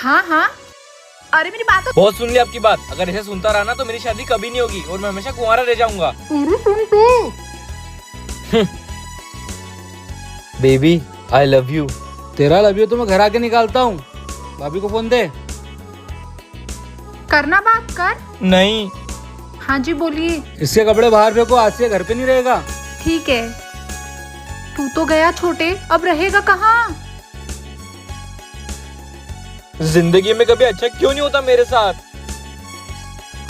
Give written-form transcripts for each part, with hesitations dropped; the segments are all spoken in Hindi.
हाँ हाँ, अरे मेरी बात तो बहुत सुन ली आपकी बात। अगर ऐसे सुनता रहा ना तो मेरी शादी कभी नहीं होगी और मैं हमेशा कुंवारा रह जाऊंगा। अरे सुन तो। Baby I love you. तेरा लव यू तो मैं घर आके निकालता हूँ। भाभी को फोन दे। करना बात कर। नहीं। हाँ जी बोलिए। इसके कपड़े बाहर फेंको, आज से घर पे नहीं रहेगा। ठीक है। तू तो गया छोटे, अब रहेगा कहाँ? जिंदगी में कभी अच्छा क्यों नहीं होता मेरे साथ?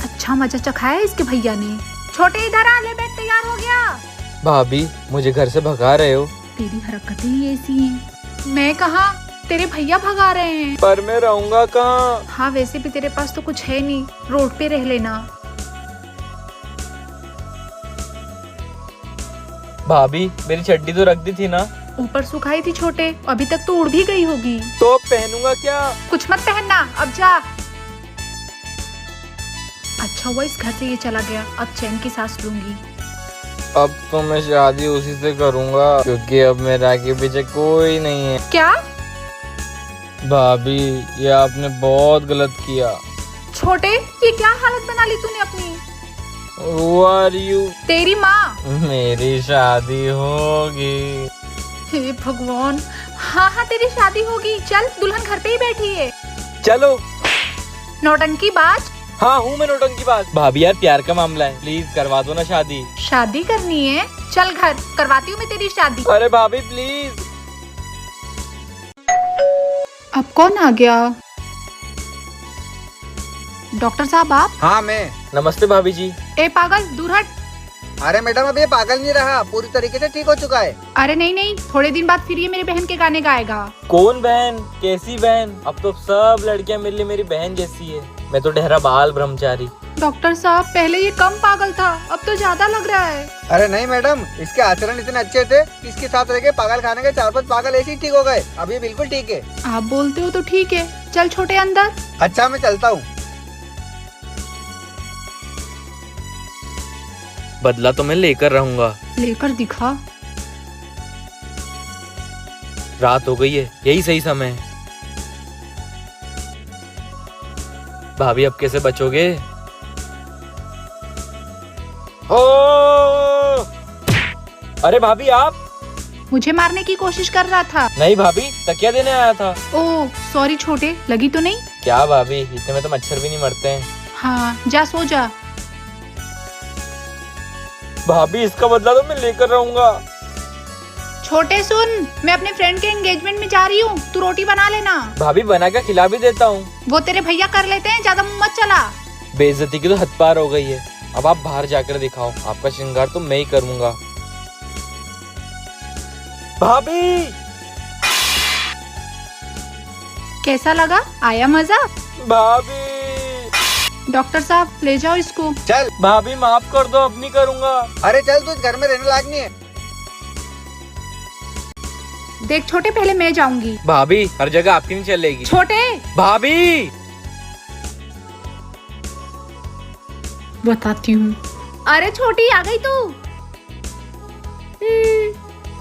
अच्छा मजा चखाया इसके भैया ने। छोटे इधर आ, ले बैग तैयार हो गया। भाभी मुझे घर से भगा रहे हो? तेरी हरकतें ही ऐसी हैं। मैं कहा, तेरे भैया भगा रहे हैं। पर मैं रहूंगा कहाँ? हाँ वैसे भी तेरे पास तो कुछ है नहीं, रोड पे रह लेना। भाभी मेरी चड्डी तो रख दी थी ना? ऊपर सुखाई थी छोटे, अभी तक तो उड़ भी गई होगी। तो पहनूंगा क्या? कुछ मत पहनना, अब जा। अच्छा हुआ इस घर से ये चला गया, अब चैन की सांस लूंगी। अब तो मैं शादी उसी से करूंगा क्योंकि अब मेरा आगे पीछे कोई नहीं है। क्या? भाभी ये आपने बहुत गलत किया। छोटे ये क्या हालत बना ली तूने अपनी? Who are you? तेरी माँ। मेरी शादी होगी। हे भगवान। हाँ हाँ तेरी शादी होगी, चल दुल्हन घर पे ही बैठी है। चलो। नौटंकी बाज। हाँ हूँ मैं नौटंकीबाज। भाभी यार प्यार का मामला है, प्लीज करवा दो ना शादी। शादी करनी है? चल घर, करवाती हूँ मैं तेरी शादी। अरे भाभी प्लीज। अब कौन आ गया? डॉक्टर साहब आप? हाँ मैं। नमस्ते भाभी जी। ए पागल दूर हट। अरे मैडम अभी ये पागल नहीं रहा, पूरी तरीके से ठीक हो चुका है। अरे नहीं नहीं, थोड़े दिन बाद फिर ये मेरे बहन के गाने गाएगा। कौन बहन? कैसी बहन? अब तो सब लड़कियां मेरे लिए मेरी बहन जैसी है। मैं तो ठहरा बाल ब्रह्मचारी। डॉक्टर साहब पहले ये कम पागल था, अब तो ज्यादा लग रहा है। अरे नहीं मैडम, इसके आचरण इतने अच्छे थे कि इसके साथ रह के पागल खाने के 4-5 पागल ऐसे ही ठीक हो गए। अब ये बिल्कुल ठीक है। आप बोलते हो तो ठीक है, चल छोटे अंदर। अच्छा मैं चलता हूँ। बदला तो मैं लेकर रहूंगा। लेकर दिखा। रात हो गई है, यही सही समय है। भाभी अब कैसे बचोगे? हो! अरे भाभी आप? मुझे मारने की कोशिश कर रहा था। नहीं भाभी, तकिया देने आया था। ओह सॉरी छोटे, लगी तो नहीं? क्या भाभी, इतने में तो मच्छर भी नहीं मरते हैं। हाँ जा सो जा। भाभी इसका बदला तो मैं लेकर रहूंगा। छोटे सुन, मैं अपने फ्रेंड के एंगेजमेंट में जा रही हूँ, तू रोटी बना लेना। भाभी बना के खिला भी देता हूँ। वो तेरे भैया कर लेते हैं, ज्यादा मुंह मत चला। बेइज्जती की तो हद पार हो गई है। अब आप बाहर जाकर दिखाओ, आपका श्रृंगार तो मैं ही करूंगा। भाभी कैसा लगा? आया मजा? भाभी डॉक्टर साहब ले जाओ इसको। चल। भाभी माफ कर दो, अब नहीं करूंगा। अरे चल, तू इस घर में रहने लायक नहीं है। देख छोटे, पहले मैं जाऊंगी। भाभी हर जगह आपकी नहीं चलेगी। छोटे। भाभी बताती हूँ। अरे छोटी आ गई तू।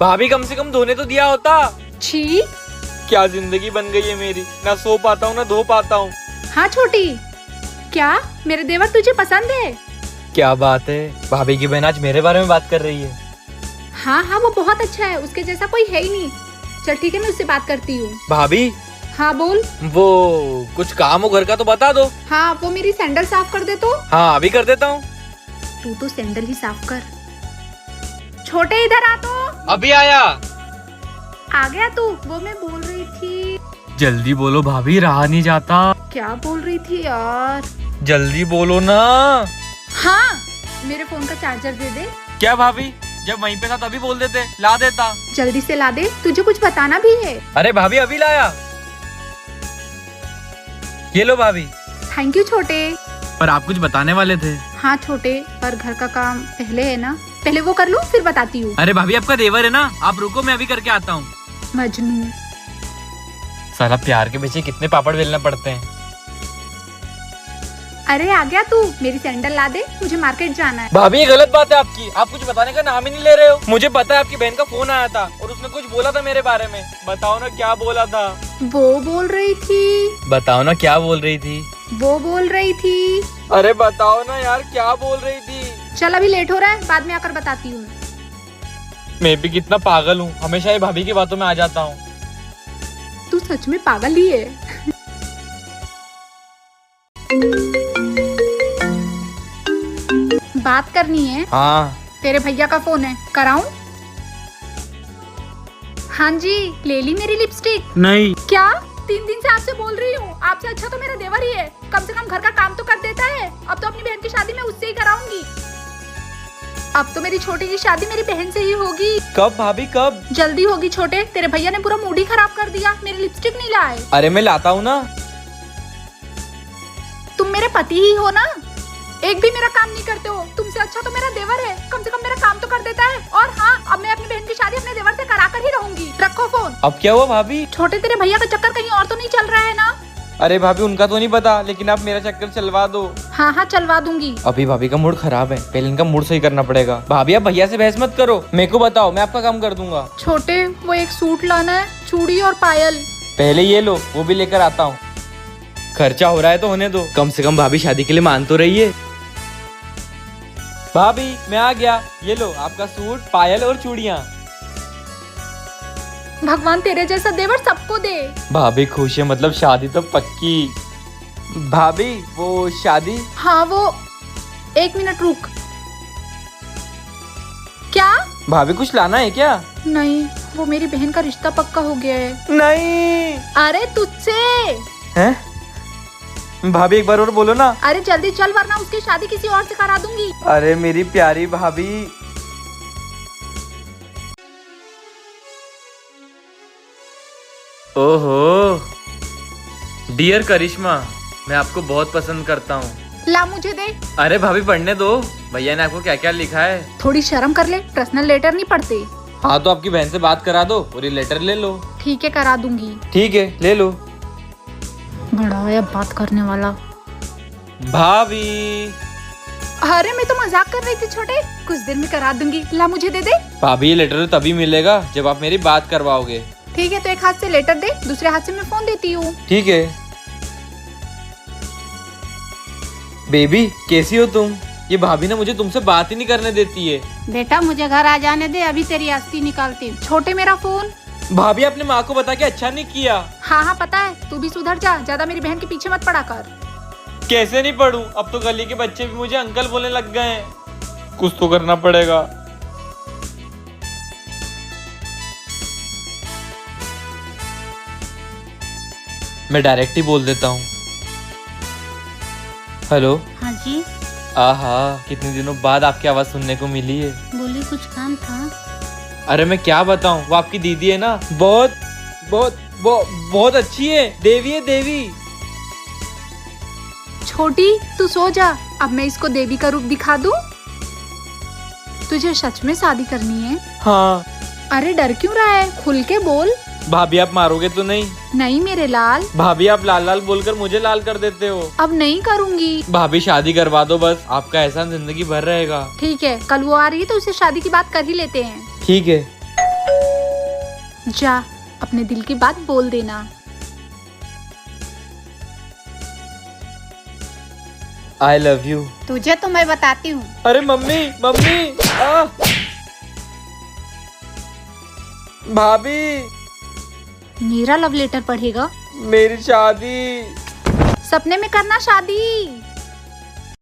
भाभी कम से कम धोने तो दिया होता। छी। क्या जिंदगी बन गई है मेरी, ना सो पाता हूँ ना धो पाता हूँ। हाँ छोटी, क्या मेरे देवर तुझे पसंद है? क्या बात है, भाभी की बहन आज मेरे बारे में बात कर रही है। हाँ हाँ वो बहुत अच्छा है, उसके जैसा कोई है ही नहीं। चल ठीक है, मैं उससे बात करती हूँ। भाभी हाँ बोल। वो कुछ काम हो घर का तो बता दो। हाँ वो मेरी सैंडल साफ कर दे तो। हाँ अभी कर देता हूँ। तू तो सैंडल ही साफ कर। छोटे इधर आ तो। अभी आया। आ गया तू? वो मैं बोल रही थी। जल्दी बोलो भाभी, रहा नहीं जाता। क्या बोल रही थी यार? जल्दी बोलो ना। हाँ मेरे फोन का चार्जर दे दे। क्या भाभी, जब वहीं पे था तभी बोल देते, ला देता। जल्दी से ला दे, तुझे कुछ बताना भी है। अरे भाभी अभी लाया। ये लो भाभी। थैंक यू छोटे। पर आप कुछ बताने वाले थे। हाँ छोटे, पर घर का काम पहले है ना, पहले वो कर लूँ फिर बताती हूँ। अरे भाभी आपका देवर है ना, आप रुको मैं अभी करके आता हूँ। मजनू। साला प्यार के पीछे कितने पापड़ बेलने पड़ते हैं। अरे आ गया तू, मेरी सैंडल ला दे, मुझे मार्केट जाना है। भाभी ये गलत बात है आपकी, आप कुछ बताने का नाम ही नहीं ले रहे हो। मुझे पता है आपकी बहन का फोन आया था और उसने में कुछ बोला था मेरे बारे में, बताओ ना क्या बोला था। वो बोल रही थी। बताओ ना क्या बोल रही थी। वो बोल रही थी। अरे बताओ ना यार क्या बोल रही थी। चल अभी लेट हो रहा है, बाद में आकर बताती हूँ। मैं भी कितना पागल हूँ, हमेशा ये भाभी की बातों में आ जाता हूँ। तू सच में पागल ही है। बात करनी है। हाँ तेरे भैया का फोन है, कराऊं? हाँ जी, ले ली मेरी लिपस्टिक? नहीं। क्या? 3 दिन से आपसे बोल रही हूँ, आपसे अच्छा तो मेरा देवर ही है, कम से कम घर का काम तो कर देता है। अब तो अपनी बहन की शादी मैं उससे ही कराऊंगी। अब तो मेरी छोटी की शादी मेरी बहन से ही होगी। कब भाभी कब? जल्दी होगी छोटे, तेरे भैया ने पूरा मूड ही खराब कर दिया, मेरी लिपस्टिक नहीं लाए। अरे मैं लाता हूँ ना। तुम मेरे पति ही हो ना, एक भी मेरा काम नहीं करते हो। तुमसे अच्छा तो मेरा देवर है, कम से कम मेरा काम तो कर देता है। और हाँ, अब मैं अपनी बहन की शादी अपने देवर से कराकर ही रहूंगी। रखो फोन। अब क्या हुआ भाभी? छोटे, तेरे भैया का चक्कर कहीं और तो नहीं चल रहा है ना? अरे भाभी उनका तो नहीं पता, लेकिन आप मेरा चक्कर चलवा दो। हाँ हाँ चलवा दूंगी। अभी भाभी का मूड खराब है, पहले इनका मूड सही करना पड़ेगा। भाभी आप भैया से बहस मत करो, मेरे को बताओ, मैं आपका काम कर दूंगा। छोटे, वो एक सूट लाना है, चूड़ी और पायल। पहले ये लो, वो भी लेकर आता हूँ। खर्चा हो रहा है तो होने दो, कम से कम भाभी शादी के लिए मान तो रही है। भाभी मैं आ गया, ये लो आपका सूट, पायल और चूड़ियाँ। भगवान तेरे जैसा देवर सबको दे। भाभी खुश है, मतलब शादी तो पक्की। भाभी वो शादी। हाँ वो, 1 मिनट रुक। क्या? भाभी कुछ लाना है क्या? नहीं, वो मेरी बहन का रिश्ता पक्का हो गया है। नहीं। अरे तुझसे। हैं? भाभी एक बार और बोलो ना। अरे जल्दी चल, वरना उसकी शादी किसी और से करा दूंगी। अरे मेरी प्यारी भाभी। ओहो डियर करिश्मा, मैं आपको बहुत पसंद करता हूँ। ला मुझे दे। अरे भाभी पढ़ने दो, भैया ने आपको क्या क्या लिखा है। थोड़ी शर्म कर ले, पर्सनल लेटर नहीं पढ़ते। हाँ तो आपकी बहन से बात करा दो और ये लेटर ले लो। ठीक है, करा दूंगी। ठीक है ले लो। बड़ा है बात करने वाला। भाभी। अरे मैं तो मजाक कर रही थी छोटे, कुछ देर में करा दूंगी। ला मुझे दे दे। भाभी ये लेटर तभी मिलेगा जब आप मेरी बात करवाओगे। ठीक है, तो एक हाथ से लेटर दे, दूसरे हाथ से मैं फोन देती हूँ। ठीक है। बेबी कैसी हो तुम? ये भाभी ना मुझे तुमसे बात ही नहीं करने देती है। बेटा मुझे घर आ जाने दे, अभी तेरी अस्थि निकालती हूँ। छोटे मेरा फोन। भाभी आपने माँ को बता के अच्छा नहीं किया। हाँ हाँ पता है, तू भी सुधर जा, ज्यादा मेरी बहन के पीछे मत पड़ा कर। कैसे नहीं पढ़ूं, अब तो गली के बच्चे भी मुझे अंकल बोलने लग गए हैं। कुछ तो करना पड़ेगा। मैं डायरेक्ट ही बोल देता हूँ। हेलो। हाँ जी। आहा कितने दिनों बाद आपकी आवाज सुनने को मिली है। बोलिए, कुछ काम था? अरे मैं क्या बताऊं, वो आपकी दीदी है ना, बहुत बहुत बहुत अच्छी है, देवी है देवी। छोटी तू सो जा, अब मैं इसको देवी का रूप दिखा दूं। तुझे सच में शादी करनी है? हाँ। अरे डर क्यों रहा है, खुल के बोल। भाभी आप मारोगे तो नहीं? नहीं मेरे लाल। भाभी आप लाल लाल बोलकर मुझे लाल कर देते हो। अब नहीं करूंगी। भाभी शादी करवा दो बस, आपका एहसान जिंदगी भर रहेगा। ठीक है, कल वो आ रही है तो उससे शादी की बात कर ही लेते हैं। ठीक है। जा अपने दिल की बात बोल देना। I love you. तुझे तो मैं बताती हूँ। अरे मम्मी मम्मी भाभी। मेरा लव लेटर पढ़ेगा। मेरी शादी। सपने में करना शादी।